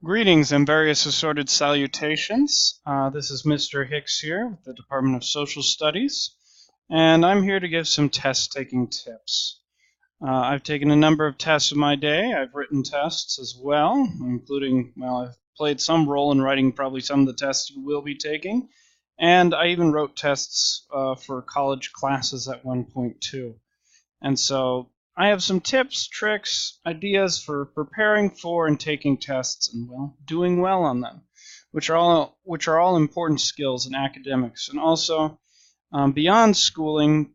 Greetings and various assorted salutations. This is Mr. Hicks here with the Department of Social Studies, and I'm here to give some test-taking tips. I've taken a number of tests in my day. I've written tests as well, including, I've played some role in writing probably some of the tests you will be taking, and I even wrote tests for college classes at one point too. And so I have some tips, tricks, ideas for preparing for and taking tests and, doing well on them, which are all important skills in academics. And also, beyond schooling,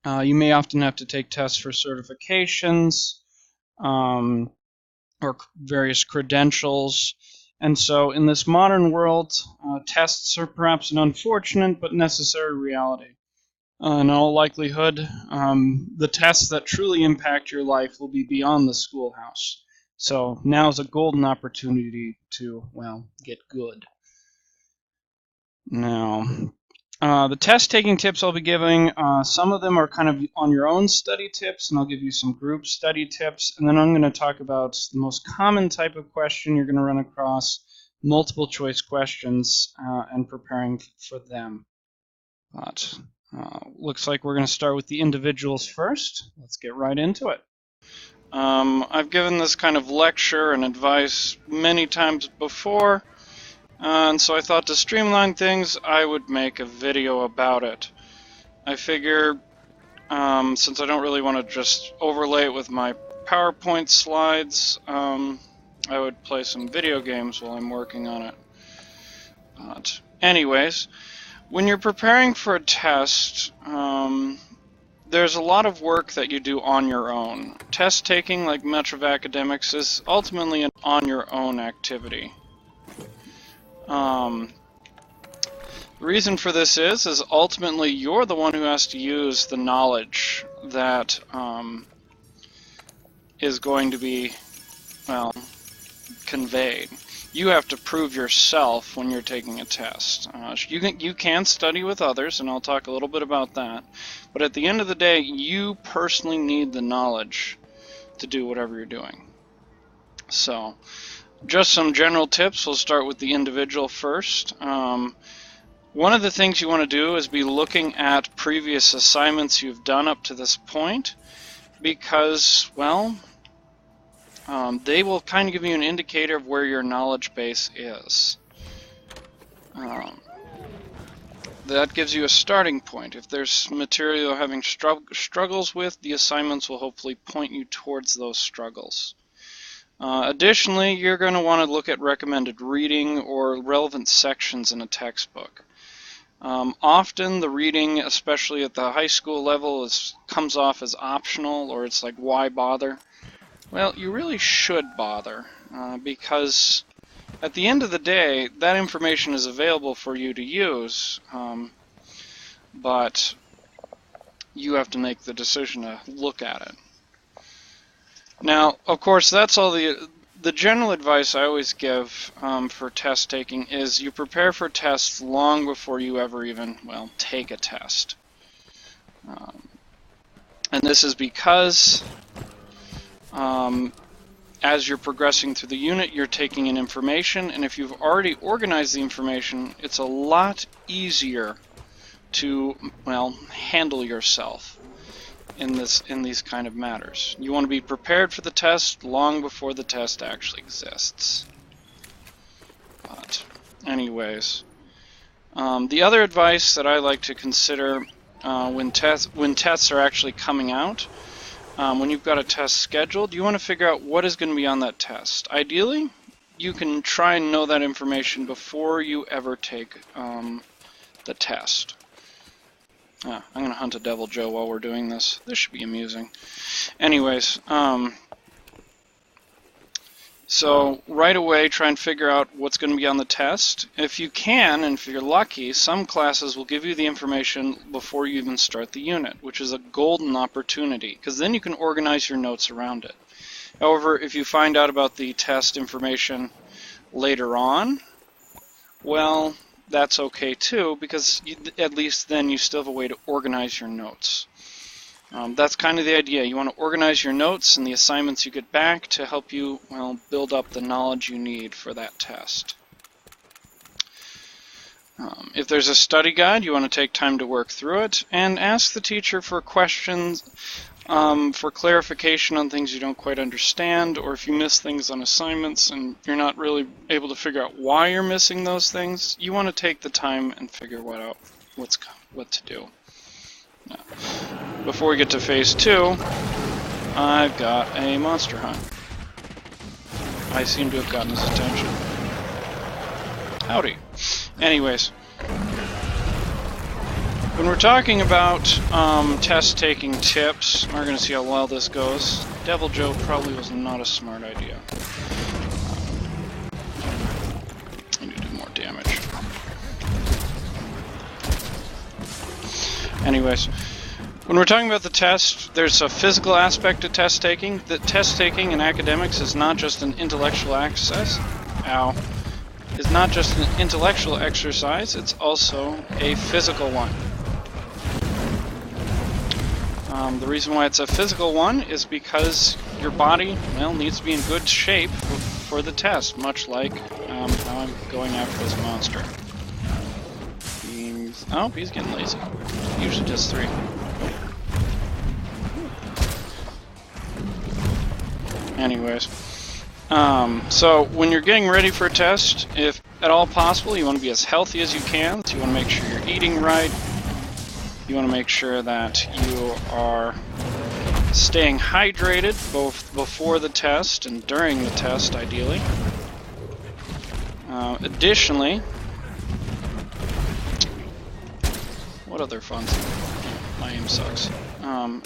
you may often have to take tests for certifications or various credentials. And so in this modern world, tests are perhaps an unfortunate but necessary reality. In all likelihood, the tests that truly impact your life will be beyond the schoolhouse. So now's a golden opportunity to, get good. Now, the test-taking tips I'll be giving, some of them are kind of on your own study tips, and I'll give you some group study tips, and then I'm going to talk about the most common type of question you're going to run across, multiple choice questions, and preparing for them. But looks like we're going to start with the individuals first. Let's get right into it. I've given this kind of lecture and advice many times before, and so I thought to streamline things, I would make a video about it. I figure, since I don't really want to just overlay it with my PowerPoint slides, I would play some video games while I'm working on it. But anyways, when you're preparing for a test, there's a lot of work that you do on your own. Test taking, like much of academics, is ultimately an on-your-own activity. The reason for this is ultimately you're the one who has to use the knowledge that is going to be, conveyed. You have to prove yourself when you're taking a test. You can study with others, and I'll talk a little bit about that. But at the end of the day, you personally need the knowledge to do whatever you're doing. So, just some general tips. We'll start with the individual first. One of the things you want to do is be looking at previous assignments you've done up to this point, because, they will kind of give you an indicator of where your knowledge base is. That gives you a starting point. If there's material you're having struggles with, the assignments will hopefully point you towards those struggles. Additionally, you're going to want to look at recommended reading or relevant sections in a textbook. Often the reading, especially at the high school level, comes off as optional, or it's like, why bother? Well, you really should bother, because at the end of the day, that information is available for you to use, but you have to make the decision to look at it. Now, of course, that's all the general advice I always give for test taking is you prepare for tests long before you ever even, take a test. And this is because as you're progressing through the unit, you're taking in information, and if you've already organized the information, it's a lot easier to, handle yourself in these kind of matters. You want to be prepared for the test long before the test actually exists. But anyways, the other advice that I like to consider when tests are actually coming out, when you've got a test scheduled, you want to figure out what is going to be on that test. Ideally, you can try and know that information before you ever take the test. I'm going to hunt a Devil Joe while we're doing this. This should be amusing. Anyways, so right away try and figure out what's going to be on the test. If you can, and if you're lucky, some classes will give you the information before you even start the unit, which is a golden opportunity, because then you can organize your notes around it. However, if you find out about the test information later on, that's okay too, because at least then you still have a way to organize your notes. That's kind of the idea. You want to organize your notes and the assignments you get back to help you, well, build up the knowledge you need for that test. If there's a study guide, you want to take time to work through it and ask the teacher for questions for clarification on things you don't quite understand, or if you miss things on assignments and you're not really able to figure out why you're missing those things, you want to take the time and figure out what to do. Now, before we get to phase 2, I've got a monster hunt. I seem to have gotten his attention. Howdy. Anyways, when we're talking about test-taking tips, we're going to see how well this goes. Devil Joe probably was not a smart idea. I need to do more damage. Anyways, when we're talking about the test, there's a physical aspect to test-taking. The test-taking in academics is not just an intellectual exercise. Is not just an intellectual exercise, it's also a physical one. The reason why it's a physical one is because your body, well, needs to be in good shape for the test, much like how I'm going after this monster. He's getting lazy. He usually does 3. Anyways. So when you're getting ready for a test, if at all possible, you want to be as healthy as you can. So you want to make sure you're eating right. You want to make sure that you are staying hydrated both before the test and during the test, ideally. Additionally, what other fun thing? My aim sucks.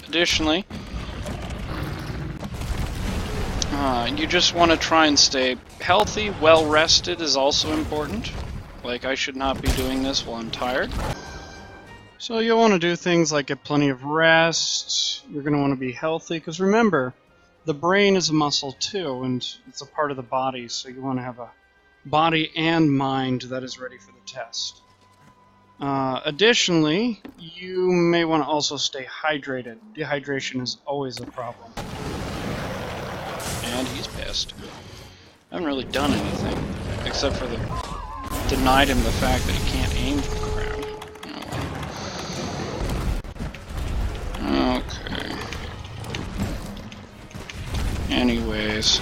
Additionally, you just want to try and stay healthy. Well rested is also important. Like, I should not be doing this while I'm tired. So you'll want to do things like get plenty of rest. You're going to want to be healthy, because remember, the brain is a muscle too, and it's a part of the body, so you want to have a body and mind that is ready for the test. Additionally, you may want to also stay hydrated. Dehydration is always a problem. And he's pissed. I haven't really done anything, except for denied him the fact that he can't aim for crap. Okay. Anyways.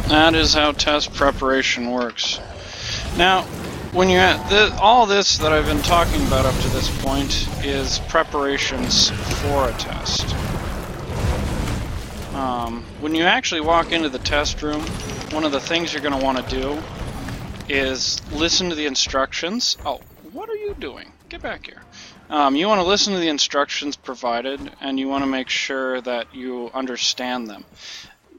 That is how test preparation works. Now, when you're at all this that I've been talking about up to this point is preparations for a test. When you actually walk into the test room, one of the things you're going to want to do is listen to the instructions. Oh, what are you doing? Get back here. You want to listen to the instructions provided, and you want to make sure that you understand them.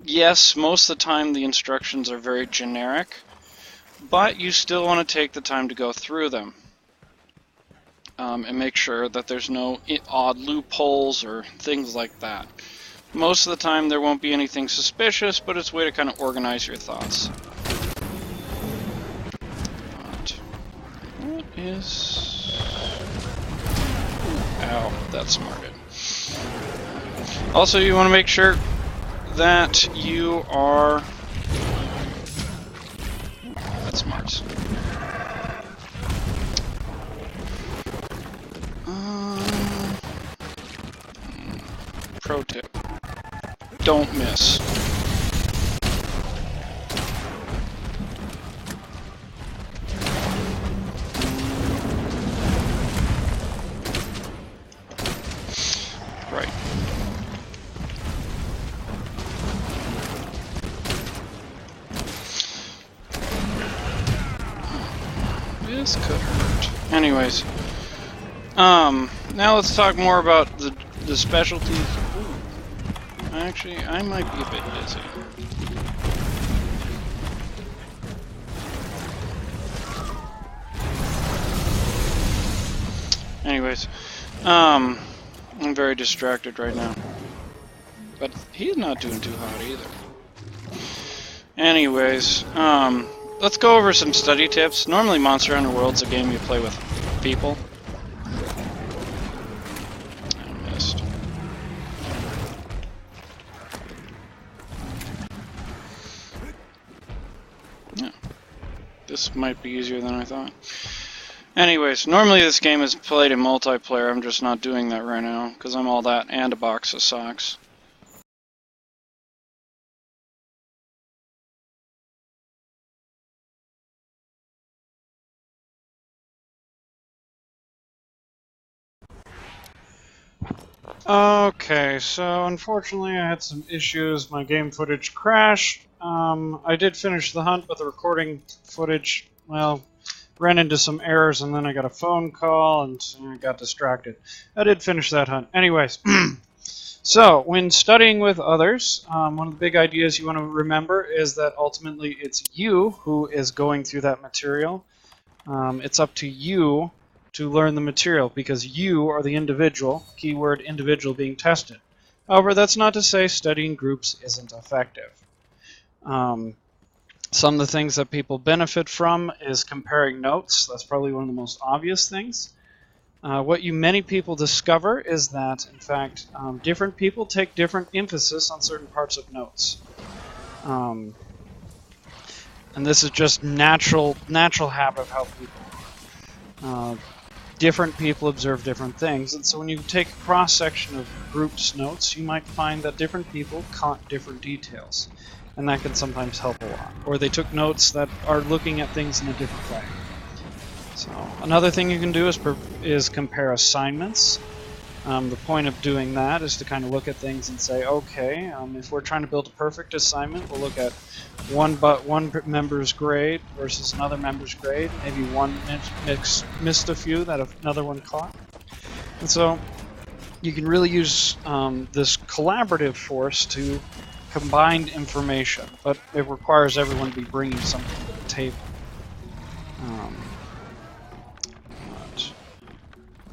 Yes, most of the time the instructions are very generic, but you still want to take the time to go through them and make sure that there's no odd loopholes or things like that. Most of the time there won't be anything suspicious, but it's a way to kind of organize your thoughts. What is... Ow, that smarted. Also, you want to make sure that you are... That smarts. Pro tip. Don't miss. Right. This could hurt. Anyways. Now let's talk more about the specialties. Ooh. Actually, I might be a bit busy. Anyways, I'm very distracted right now. But he's not doing too hot either. Anyways, let's go over some study tips. Normally Monster Hunter World's a game you play with people. I missed. Yeah. This might be easier than I thought. Anyways, normally this game is played in multiplayer. I'm just not doing that right now because I'm all that and a box of socks. Okay, so unfortunately I had some issues. My game footage crashed. I did finish the hunt, but the recording footage, well, ran into some errors, and then I got a phone call and I got distracted. I did finish that hunt. Anyways, so when studying with others, one of the big ideas you want to remember is that ultimately it's you who is going through that material. It's up to you to learn the material because you are the individual, keyword individual, being tested. However, that's not to say studying groups isn't effective. Some of the things that people benefit from is comparing notes. That's probably one of the most obvious things. What many people discover is that, in fact, different people take different emphasis on certain parts of notes. And this is just natural habit of how people different people observe different things, and so when you take a cross-section of groups' notes, you might find that different people caught different details, and that can sometimes help a lot. Or they took notes that are looking at things in a different way. So another thing you can do is compare assignments. The point of doing that is to kind of look at things and say, okay, if we're trying to build a perfect assignment, we'll look at one member's grade versus another member's grade. Maybe one missed a few that another one caught. And so you can really use this collaborative force to combine information, but it requires everyone to be bringing something to the table.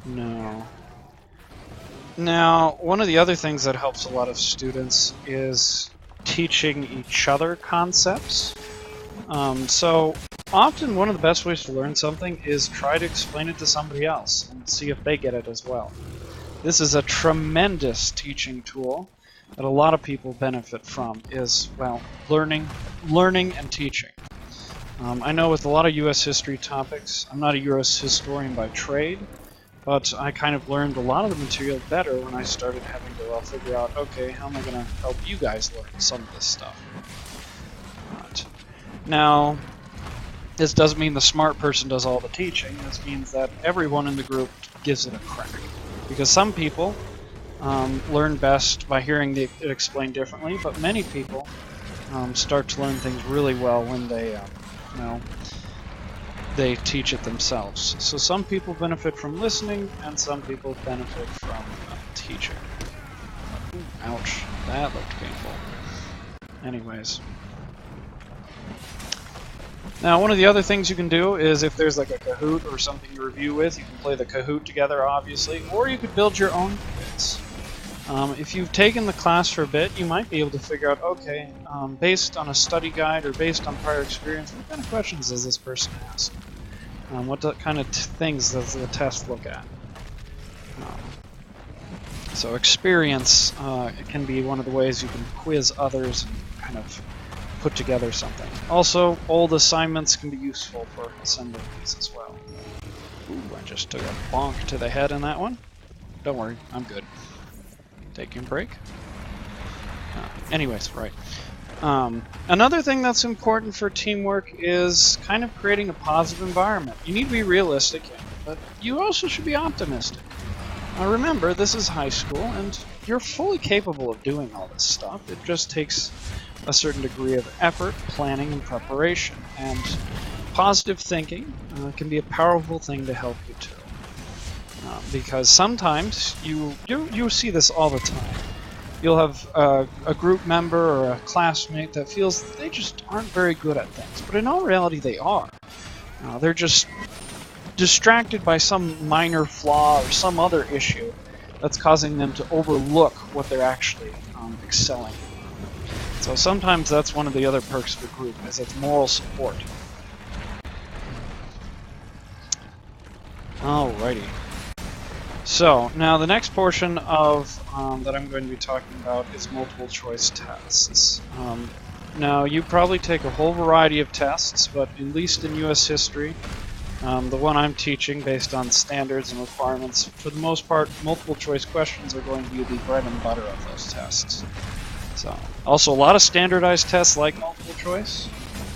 No. Now, one of the other things that helps a lot of students is teaching each other concepts. So often one of the best ways to learn something is try to explain it to somebody else and see if they get it as well. This is a tremendous teaching tool that a lot of people benefit from is, well, learning and teaching. I know with a lot of U.S. history topics, I'm not a U.S. historian by trade, but I kind of learned a lot of the material better when I started having to figure out, okay, how am I going to help you guys learn some of this stuff? Right. Now, this doesn't mean the smart person does all the teaching. This means that everyone in the group gives it a crack. Because some people learn best by hearing it explained differently, but many people start to learn things really well when they teach it themselves. So some people benefit from listening, and some people benefit from teaching. Ooh, ouch, that looked painful. Anyways. Now, one of the other things you can do is if there's like a Kahoot or something you review with, you can play the Kahoot together, obviously, or you could build your own quiz. If you've taken the class for a bit, you might be able to figure out, okay, based on a study guide or based on prior experience, what kind of questions does this person ask? What kind of things does the test look at? So experience can be one of the ways you can quiz others and kind of put together something. Also, old assignments can be useful for assembling these as well. Ooh, I just took a bonk to the head in that one. Don't worry, I'm good. Taking a break. Anyways, right. Another thing that's important for teamwork is kind of creating a positive environment. You need to be realistic, but you also should be optimistic. Remember, this is high school, and you're fully capable of doing all this stuff. It just takes a certain degree of effort, planning, and preparation. And positive thinking can be a powerful thing to help you too. Because sometimes you see this all the time. You'll have a group member or a classmate that feels that they just aren't very good at things, but in all reality they are. They're just distracted by some minor flaw or some other issue that's causing them to overlook what they're actually excelling in. So sometimes that's one of the other perks of a group, is its moral support. Alrighty. So, now the next portion of that I'm going to be talking about is multiple choice tests. Now, you probably take a whole variety of tests, but at least in U.S. history, the one I'm teaching based on standards and requirements, for the most part, multiple choice questions are going to be the bread and butter of those tests. So, also a lot of standardized tests like multiple choice,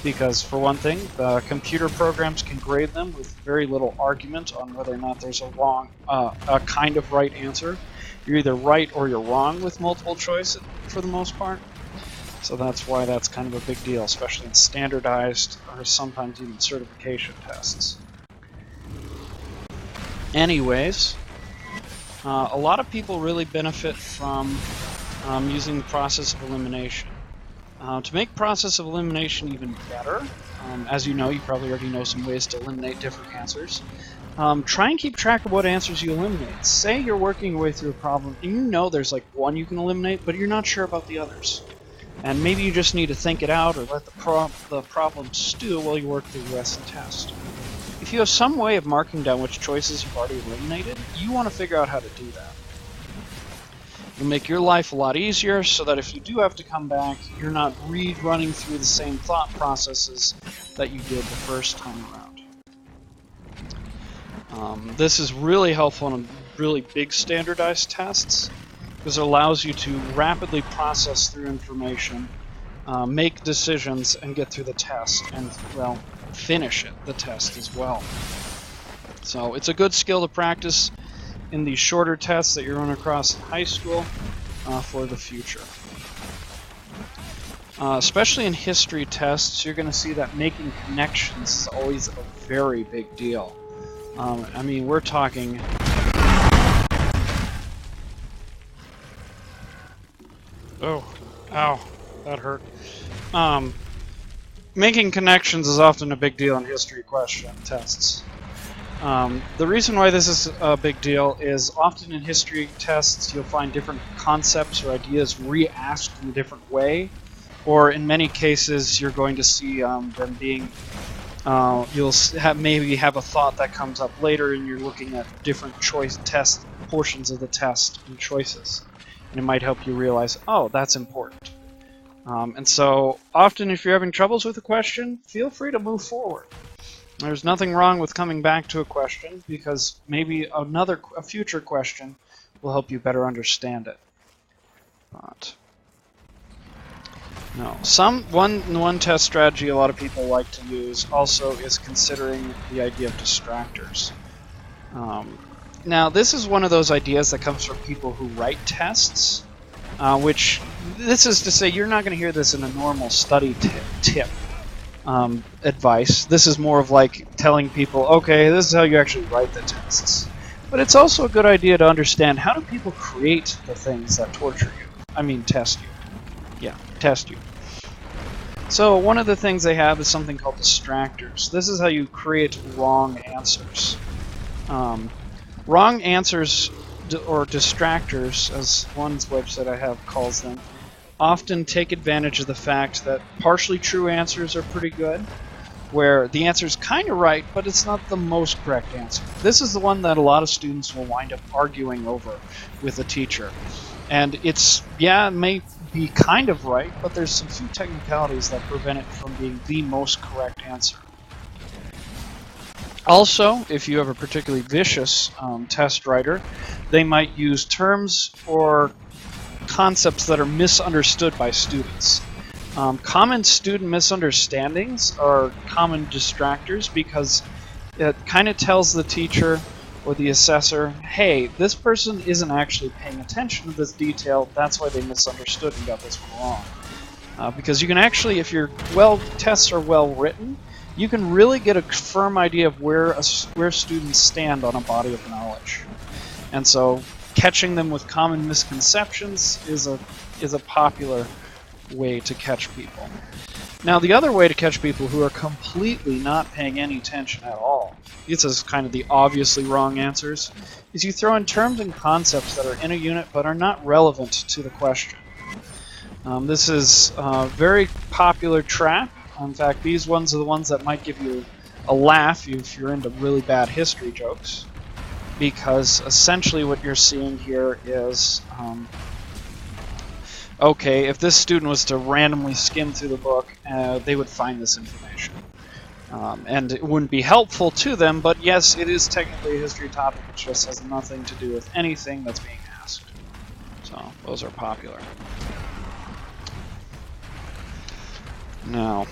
because for one thing, the computer programs can grade them with very little argument on whether or not there's a kind of right answer. You're either right or you're wrong with multiple choice for the most part. So that's why that's kind of a big deal, especially in standardized or sometimes even certification tests. Anyways, a lot of people really benefit from using the process of elimination. To make process of elimination even better, as you know, you probably already know some ways to eliminate different answers. Try and keep track of what answers you eliminate. Say you're working your way through a problem and you know there's like one you can eliminate, but you're not sure about the others. And maybe you just need to think it out or let the problem stew while you work through the rest of the test. If you have some way of marking down which choices you've already eliminated, you want to figure out how to do that. It'll make your life a lot easier so that if you do have to come back, you're not running through the same thought processes that you did the first time around. This is really helpful in really big standardized tests because it allows you to rapidly process through information, make decisions, and get through the test, and, well, finish the test as well. So it's a good skill to practice in these shorter tests that you run across in high school for the future. Especially in history tests, you're going to see that making connections is always a very big deal. I mean, we're talking... Oh, ow, that hurt. Making connections is often a big deal in history question tests. The reason why this is a big deal is often in history tests you'll find different concepts or ideas re-asked in a different way, or in many cases you're going to see them being, you'll maybe have a thought that comes up later and you're looking at different choice test portions of the test and choices. And it might help you realize, oh, that's important. And so often if you're having troubles with a question, feel free to move forward. There's nothing wrong with coming back to a question because maybe a future question will help you better understand it. But no, one test strategy a lot of people like to use also is considering the idea of distractors. Now this is one of those ideas that comes from people who write tests, which this is to say you're not going to hear this in a normal study tip. Advice. This is more of like telling people, okay, this is how you actually write the tests. But it's also a good idea to understand how do people create the things that torture you. I mean, test you. Yeah, test you. So one of the things they have is something called distractors. This is how you create wrong answers. Wrong answers, or distractors, as one website I have calls them, often take advantage of the fact that partially true answers are pretty good, where the answer is kind of right, but it's not the most correct answer. This is the one that a lot of students will wind up arguing over with a teacher. And it may be kind of right, but there's some few technicalities that prevent it from being the most correct answer. Also, if you have a particularly vicious test writer, they might use terms or concepts that are misunderstood by students. Common student misunderstandings are common distractors because it kind of tells the teacher or the assessor, hey, this person isn't actually paying attention to this detail, that's why they misunderstood and got this one wrong. Because you can actually, if your tests are well written, you can really get a firm idea of where students stand on a body of knowledge. And so catching them with common misconceptions is a popular way to catch people. Now the other way to catch people who are completely not paying any attention at all, this is kind of the obviously wrong answers, is you throw in terms and concepts that are in a unit but are not relevant to the question. This is a very popular trap. In fact, these ones are the ones that might give you a laugh if you're into really bad history jokes. because essentially what you're seeing here is, okay, if this student was to randomly skim through the book, they would find this information. And it wouldn't be helpful to them, but yes, it is technically a history topic. It just has nothing to do with anything that's being asked. So, those are popular. Now,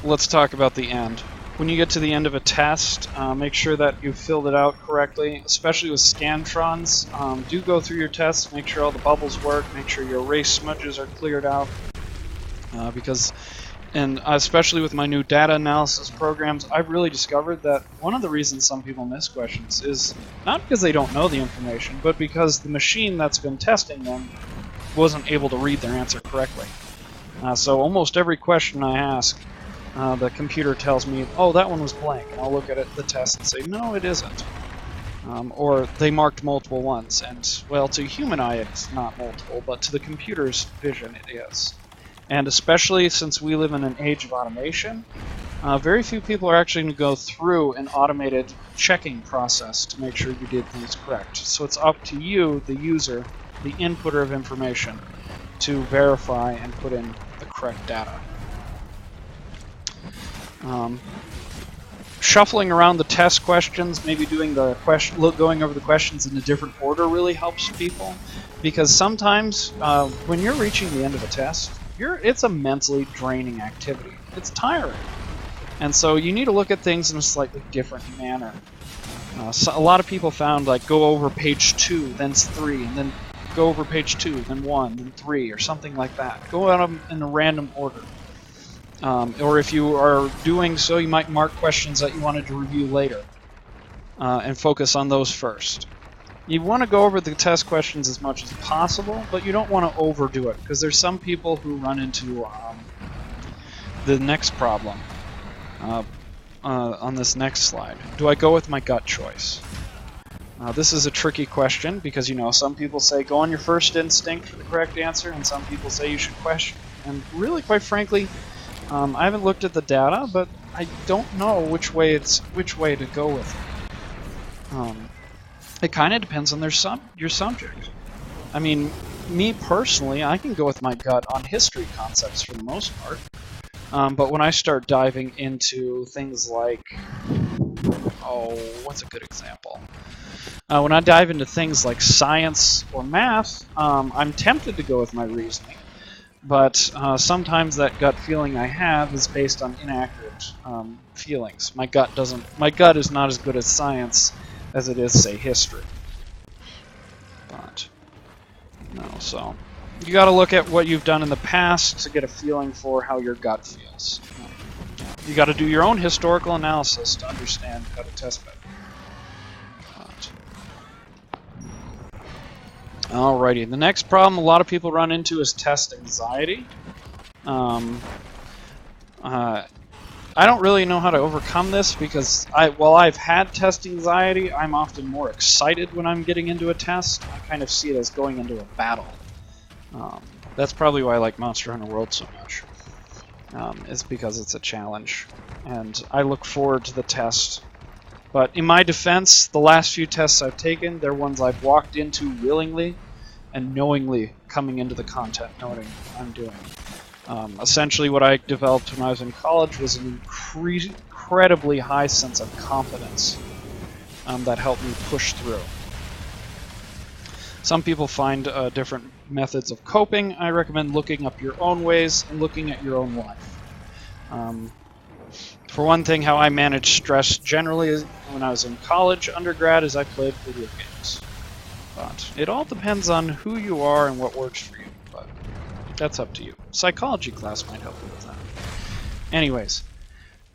let's talk about the end. When you get to the end of a test, make sure that you filled it out correctly, especially with Scantrons. Do go through your tests, make sure all the bubbles work, make sure your erase smudges are cleared out, and especially with my new data analysis programs, I've really discovered that one of the reasons some people miss questions is not because they don't know the information, but because the machine that's been testing them wasn't able to read their answer correctly. So almost every question I ask, the computer tells me, oh, that one was blank, and I'll look at the test and say, no, it isn't. Or they marked multiple ones, and, well, to human eye it's not multiple, but to the computer's vision it is. And especially since we live in an age of automation, very few people are actually going to go through an automated checking process to make sure you did things correct. So it's up to you, the user, the inputter of information, to verify and put in the correct data. Shuffling around the test questions, maybe doing the going over the questions in a different order really helps people, because sometimes when you're reaching the end of a test, it's a mentally draining activity. It's tiring. And so you need to look at things in a slightly different manner. So a lot of people found, like, go over page 2, then 3, and then go over page 2, then 1, then 3, or something like that. Go at them in a random order. Or if you are doing so, you might mark questions that you wanted to review later and focus on those first. You want to go over the test questions as much as possible, but you don't want to overdo it, because there's some people who run into the next problem on this next slide. Do I go with my gut choice? This is a tricky question, because, you know, some people say go on your first instinct for the correct answer, and some people say you should question. And really, quite frankly, I haven't looked at the data, but I don't know which way to go with it. It kind of depends on your subject. I mean, me personally, I can go with my gut on history concepts for the most part. But when I start diving into things like, what's a good example? When I dive into things like science or math, I'm tempted to go with my reasoning. But sometimes that gut feeling I have is based on inaccurate feelings. My gut is not as good at science as it is, say, history. But no, so you got to look at what you've done in the past to get a feeling for how your gut feels. You got to do your own historical analysis to understand how to test better. Alrighty, the next problem a lot of people run into is test anxiety. I don't really know how to overcome this, because while I've had test anxiety, I'm often more excited when I'm getting into a test. I kind of see it as going into a battle. That's probably why I like Monster Hunter World so much. It's because it's a challenge, and I look forward to the test. But in my defense, the last few tests I've taken, they're ones I've walked into willingly and knowingly coming into the content, knowing what I'm doing. Essentially what I developed when I was in college was an incredibly high sense of confidence that helped me push through. Some people find different methods of coping. I recommend looking up your own ways and looking at your own life. For one thing, how I managed stress generally when I was in college, undergrad, is I played video games. But it all depends on who you are and what works for you. But that's up to you. Psychology class might help you with that. Anyways,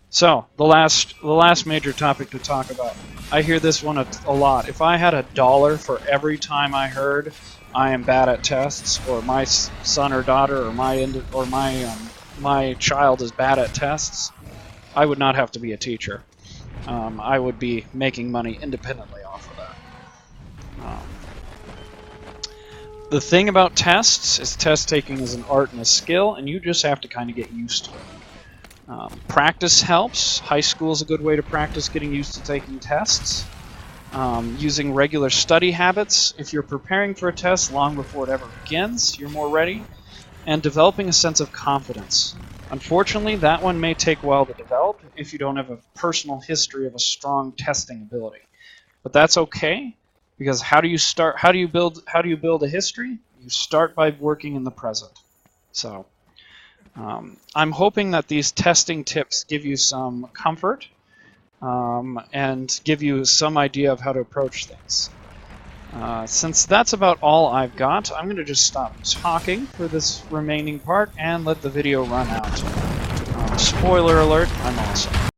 so the last major topic to talk about. I hear this one a lot. If I had $1 for every time I heard I am bad at tests, or my son or daughter or my child is bad at tests, I would not have to be a teacher. I would be making money independently off of that. The thing about tests is test taking is an art and a skill, and you just have to kind of get used to it. Practice helps. High school is a good way to practice getting used to taking tests. Using regular study habits. If you're preparing for a test long before it ever begins, you're more ready. And developing a sense of confidence. Unfortunately, that one may take a while to develop if you don't have a personal history of a strong testing ability. But that's okay, because how do you start? How do you build a history? You start by working in the present. So I'm hoping that these testing tips give you some comfort and give you some idea of how to approach things. Since that's about all I've got, I'm going to just stop talking for this remaining part and let the video run out. Spoiler alert, I'm awesome.